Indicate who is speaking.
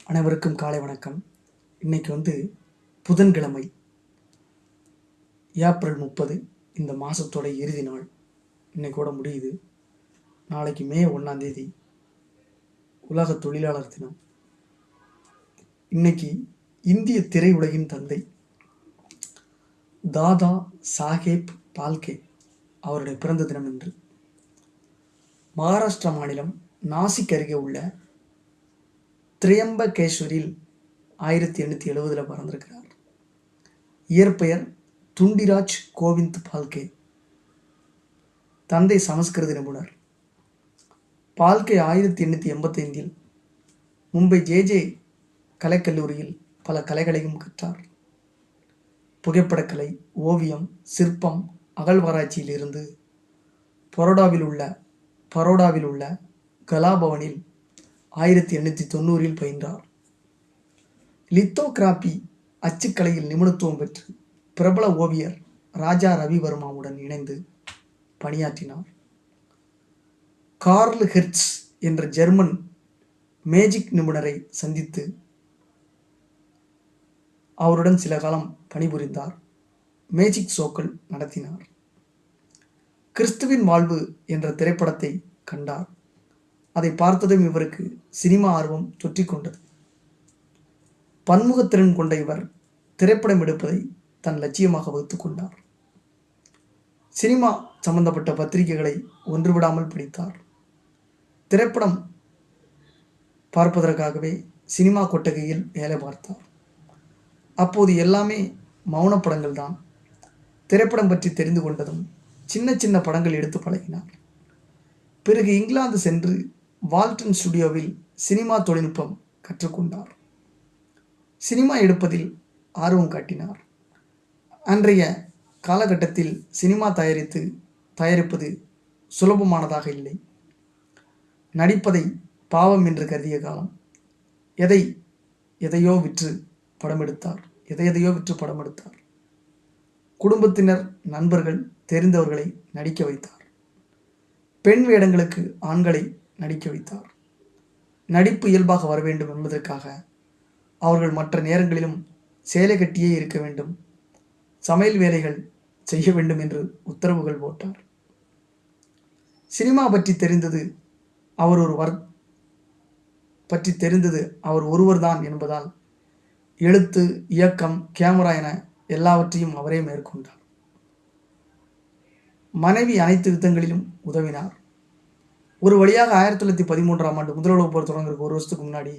Speaker 1: அனைவருக்கும் காலை வணக்கம். இன்னைக்கு புதன்கிழமை, ஏப்ரல் 30. இந்த மாதத்தோட இறுதி நாள். இன்னைக்கூட முடியுது. நாளைக்கு மே 1 உலக தொழிலாளர் தினம். இன்னைக்கு இந்திய திரையுலகின் தந்தை தாதா சாஹேப் பால்கே அவருடைய பிறந்த தினம் என்று. மகாராஷ்டிரா மாநிலம் நாசிக் அருகே உள்ள திரியம்பகேஸ்வரில் 1870 பிறந்திருக்கிறார். இயற்பெயர் துண்டிராஜ் கோவிந்த் பால்கே. தந்தை சமஸ்கிருத நிபுணர். பால்கே 1885 மும்பை ஜே கலைக்கல்லூரியில் பல கலைகளையும் கற்றார். புகைப்படக்கலை, ஓவியம், சிற்பம், அகழ்வாராய்ச்சியில் இருந்து பரோடாவில் உள்ள கலாபவனில் 1890 பயின்றார். லித்தோகிராபி அச்சுக்கலையில் நிபுணத்துவம் பெற்று பிரபல ஓவியர் ராஜா ரவிவர்மாவுடன் இணைந்து பணியாற்றினார். கார்ல் ஹெர்ட்ஸ் என்ற ஜெர்மன் மேஜிக் நிபுணரை சந்தித்து அவருடன் சில காலம் பணிபுரிந்தார். மேஜிக் ஷோக்கள் நடத்தினார். கிறிஸ்துவின் வாழ்வு என்ற திரைப்படத்தை கண்டார். அதை பார்த்ததும் இவருக்கு சினிமா ஆர்வம் தொற்றிக்கொண்டது. பன்முகத்திறன் கொண்ட இவர் திரைப்படம் எடுப்பதை தன் லட்சியமாக வகுத்து கொண்டார். சினிமா சம்பந்தப்பட்ட பத்திரிகைகளை ஒன்றுவிடாமல் படித்தார். திரைப்படம் பார்ப்பதற்காகவே சினிமா கொட்டகையில் வேலை பார்த்தார். அப்போது எல்லாமே மௌன படங்கள் தான். திரைப்படம் பற்றி தெரிந்து கொண்டதும் சின்ன சின்ன படங்கள் எடுத்து பழகினார். பிறகு இங்கிலாந்து சென்று வால்டன் ஸ்டுடியோவில் சினிமா தொழில்நுட்பம் கற்றுக்கொண்டார். சினிமா எடுப்பதில் ஆர்வம் காட்டினார். அன்றைய காலகட்டத்தில் சினிமா தயாரிப்பது சுலபமானதாக இல்லை. நடிப்பதை பாவம் என்று கருதிய காலம். எதையோ விற்று படம் எடுத்தார். குடும்பத்தினர், நண்பர்கள், தெரிந்தவர்களை நடிக்க வைத்தார். பெண் வேடங்களுக்கு ஆண்களை நடிக்க வைத்தார். நடிப்பு இயல்பாக வர வேண்டும் என்பதற்காக அவர்கள் மற்ற நேரங்களிலும் சேலை கட்டியே இருக்க வேண்டும், சமையல் வேலைகள் செய்ய வேண்டும் என்று உத்தரவுகள் போட்டார். சினிமா பற்றி தெரிந்தது அவர் ஒருவர்தான் என்பதால் எழுத்து, இயக்கம், கேமரா என எல்லாவற்றையும் அவரே மேற்கொண்டார். மனைவி அனைத்து விதங்களிலும் உதவினார். ஒரு வழியாக 1913 முதல் உலகப் போர் தொடங்குறதுக்கு ஒரு வருஷத்துக்கு முன்னாடி